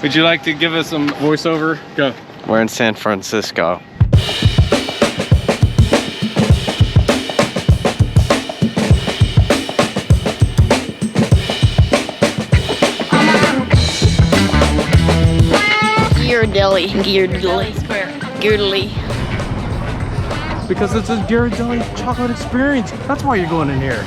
Would you like to give us some voiceover? Go. We're in San Francisco. Ghirardelli Square. Ghirardelli. Because it's a Ghirardelli chocolate experience. That's why you're going in here.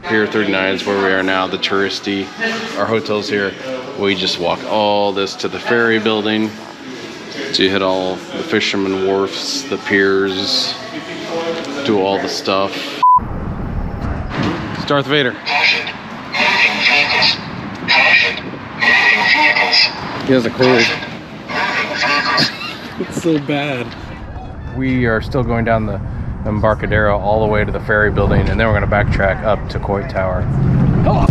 Pier 39 is where we are now, the touristy. Our hotel's here. We just walk all this to the Ferry building. So you hit all the Fisherman wharfs, the piers, do all the stuff. It's Darth Vader. Caution, moving vehicles. Caution, moving vehicles. He has a cold. Moving vehicles. It's so bad. We are still going down the Embarcadero all the way to the Ferry building, and then we're going to backtrack up to Coit Tower. Oh.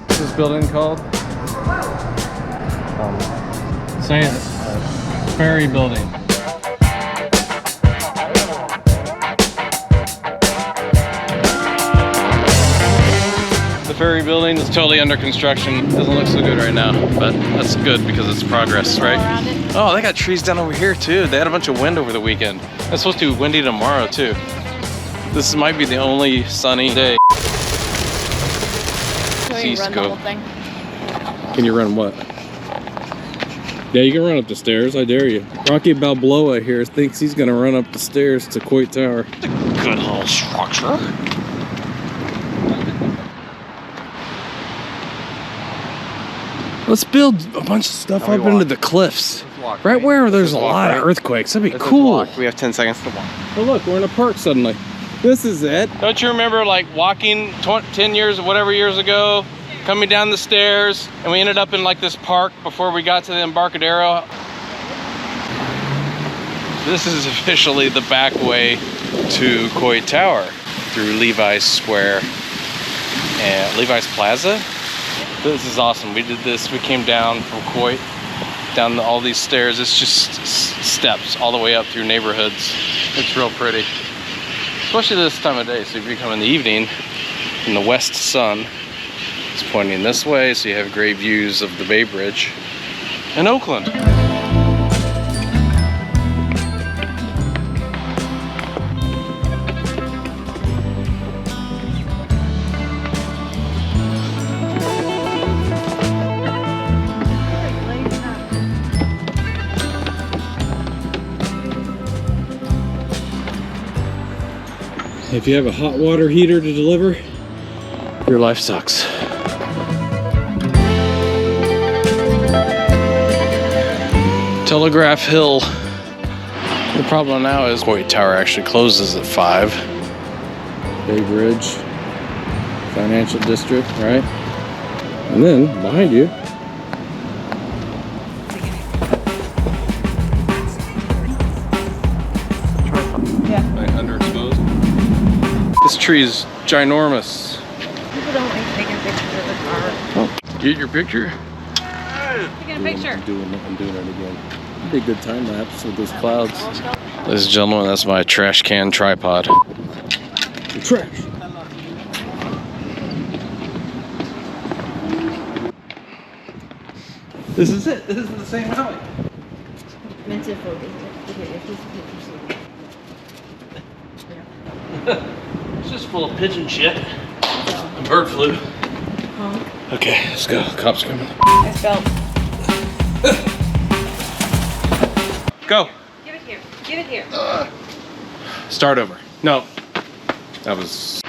What's this building called? Say it. Ferry building. The Ferry building is totally under construction. Doesn't look so good right now, but that's good because it's progress, right? Oh, they got trees down over here too. They had a bunch of wind over the weekend. It's supposed to be windy tomorrow too. This might be the only sunny day. Can you run the whole thing? Can you run what? Yeah, you can run up the stairs. I dare you. Rocky Balboa here thinks he's gonna run up the stairs to Coit Tower. Good whole structure. Let's build a bunch of stuff up into the cliffs. Right where there's a lot of earthquakes. That'd be cool. We have 10 seconds to walk. Oh look, we're in a park suddenly. This is it. Don't you remember like walking 10 years or whatever years ago, coming down the stairs, and we ended up in like this park before we got to the Embarcadero? This is officially the back way to Coit Tower through Levi's Square and Levi's Plaza. This is awesome. We did this. We came down from Coit, down all these stairs. It's just steps all the way up through neighborhoods. It's real pretty, especially this time of day. So if you come in the evening, and the west sun is pointing this way, so you have great views of the Bay Bridge in Oakland. If you have a hot water heater to deliver, your life sucks. Telegraph Hill. The problem now is Coit Tower actually closes at 5. Bay Bridge, Financial District, right? And then behind you, this tree is ginormous. People don't like taking pictures of the car. Oh, get your picture? Taking a picture. I'm doing it again. It'd be a good time lapse with those clouds. Ladies and gentlemen, that's my trash can tripod. The trash. This is it. This is the same alley. Meant to focus. Okay, if this picture. It's just full of pigeon shit. And bird flu. Okay, let's go. Cops coming. I felt. Go. Give it here. Give it here. Start over. No. That was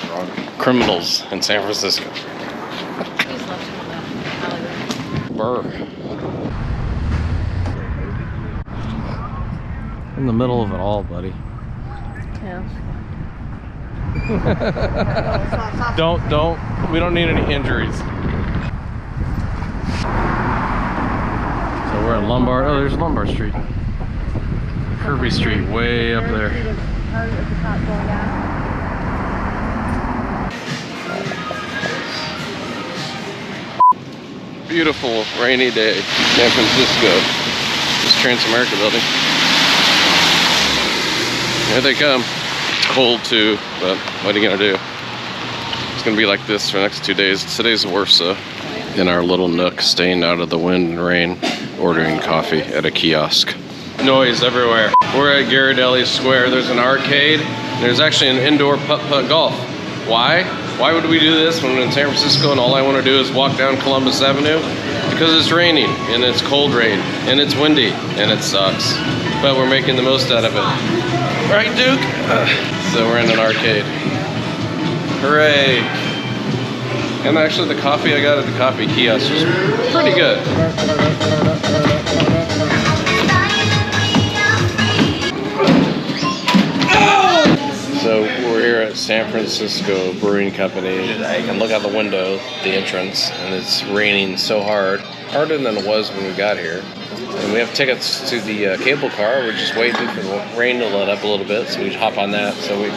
wrong. Criminals in San Francisco. Please left him on the alleyway. Burr. In the middle of it all, buddy. Yeah. We don't need any injuries. So we're at Lombard. Oh, there's Lombard Street. Kirby Street, way up there. Beautiful rainy day, San Francisco. This Transamerica building. Here they come. It's cold too, but what are you gonna do? It's gonna be like this for the next 2 days. Today's the worst though. In our little nook, staying out of the wind and rain, ordering coffee at a kiosk. Noise everywhere. We're at Ghirardelli Square. There's an arcade. There's actually an indoor putt-putt golf. Why? Why would we do this when we're in San Francisco and all I want to do is walk down Columbus Avenue? Because it's raining, and it's cold rain, and it's windy, and it sucks. But we're making the most out of it. Right, Duke? So we're in an arcade. Hooray! And actually the coffee I got at the coffee kiosk was pretty good. So we're here at San Francisco Brewing Company. I can look out the window, the entrance, and it's raining so hard. Harder than it was when we got here. And we have tickets to the cable car. We're just waiting for the rain to let up a little bit, so we hop on that. So we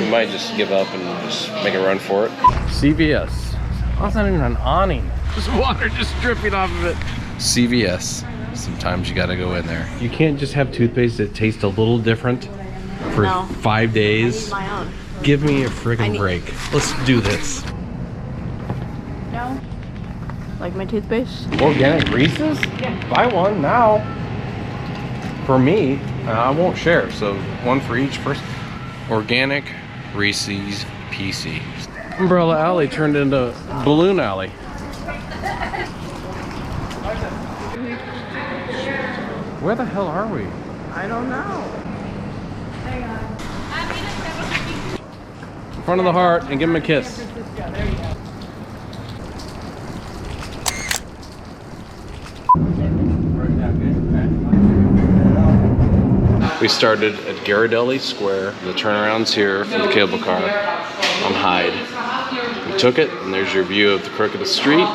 might just give up and just make a run for it. CVS. Oh, it's not even an awning. Just water just dripping off of it. CVS. Sometimes you gotta go in there. You can't just have toothpaste that tastes a little different for 5 days. I need my own. Give me a friggin' break. Let's do this. No. Like my toothpaste? Organic Reese's? Yeah. Buy one now. For me, I won't share, so one for each person. Organic Reese's PC. Umbrella Alley turned into Balloon Alley. Where the hell are we? I don't know. In front of the heart and give him a kiss. We started at Ghirardelli Square. The turnaround's here for the cable car on Hyde. We took it, and there's your view of the crook of the street,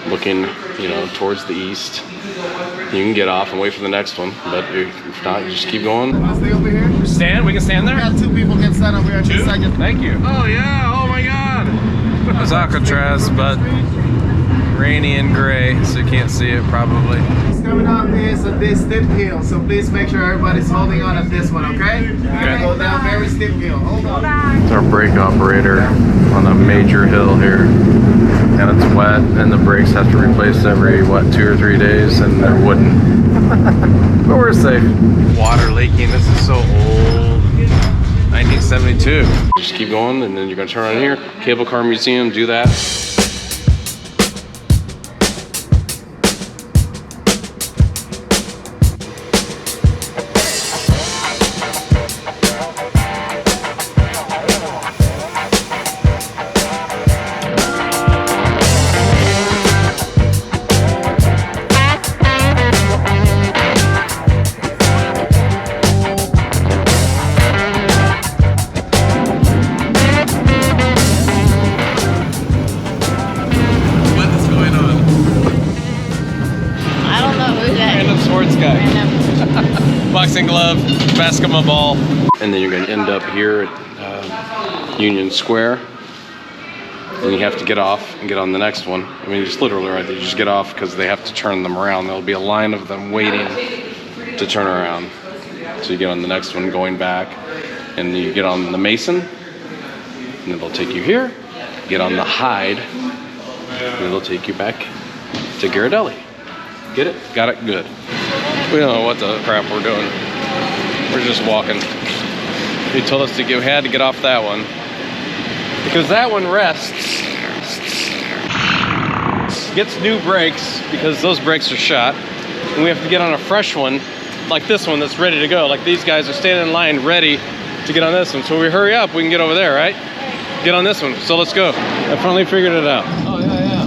looking, you know, towards the east. You can get off and wait for the next one, but if not, you just keep going. Stay over here. Stand? We can stand there? Yeah, 2 people can stand over here. 2 seconds. Thank you. Oh yeah, oh my god. It's Alcatraz, but rainy and gray, so you can't see it probably. It's coming up is a big steep hill, so please make sure everybody's holding on at this one, okay? We're gonna go down very steep hill. Hold on. It's our brake operator on a major hill here. And it's wet, and the brakes have to replace every, what, 2 or 3 days, and they're wooden. But we're safe. Water leaking, this is so old. 1972. Just keep going, and then you're gonna turn around here. Cable Car Museum, do that. Boxing glove, basketball ball. And then you're going to end up here at Union Square. Then you have to get off and get on the next one. I mean, just literally right there. You just get off because they have to turn them around. There'll be a line of them waiting to turn around. So you get on the next one going back. And you get on the Mason. And it'll take you here. Get on the Hyde. And it'll take you back to Ghirardelli. Get it? Got it? Good. We don't know what the crap we're doing. We're just walking. They told us we had to get off that one. Because that one rests. Gets new brakes because those brakes are shot. And we have to get on a fresh one, like this one that's ready to go. Like these guys are standing in line ready to get on this one. So we hurry up, we can get over there, right? Get on this one. So let's go. I finally figured it out. Oh, yeah, yeah.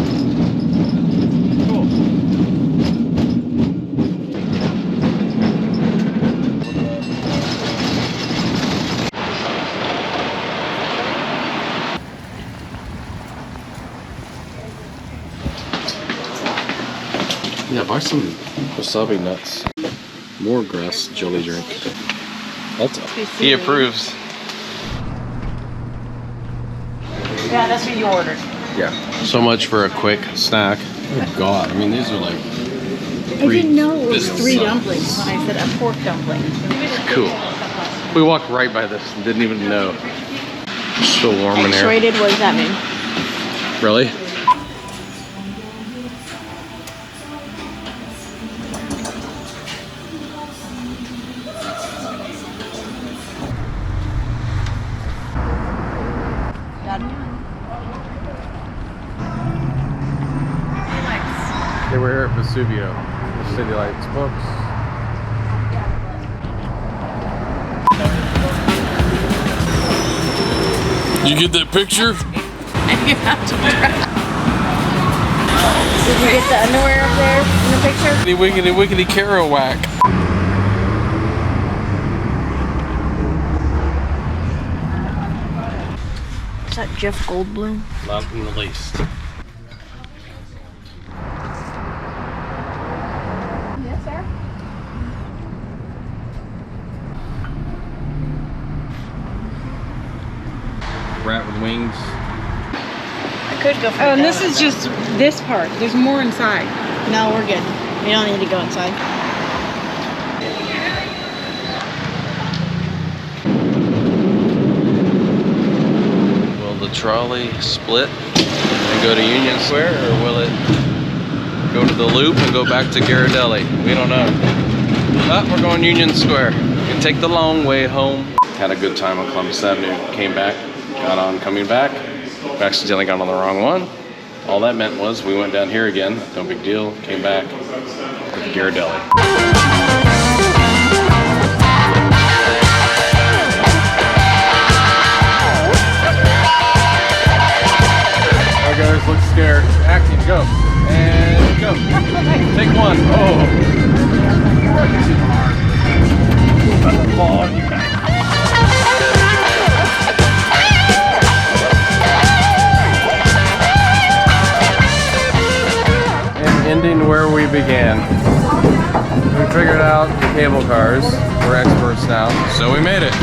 Yeah, buy some wasabi nuts. More grass jelly drink. Ulta. He approves. Yeah, that's what you ordered. Yeah. So much for a quick snack. Oh God, I mean these are like I didn't know it was this 3 size. dumplings when I said a pork dumpling. Cool. We walked right by this and didn't even know. So warm in here. Xrated, what does that mean? Really? They were here at Vesuvio, the City Lights books. You get that picture? Did you get the underwear up there in the picture? Wiggity wiggity Kerouac. Is that Jeff Goldblum? Not in the least. Yes, sir. Rat with wings. I could go for Oh, and this is just this part. There's more inside. No, we're good. We don't need to go inside. Will the trolley split and go to Union Square, or will it go to the loop and go back to Ghirardelli? We don't know. But we're going Union Square. We can take the long way home. Had a good time on Columbus Avenue. Came back, got on coming back. We accidentally got on the wrong one. All that meant was we went down here again. No big deal. Came back to Ghirardelli. Alright guys, look scared. Acting, go. And go. Take 1. Oh. You're working too hard. You're about to fall on you guys. And ending where we began. We figured out the cable cars. We're experts now. So we made it.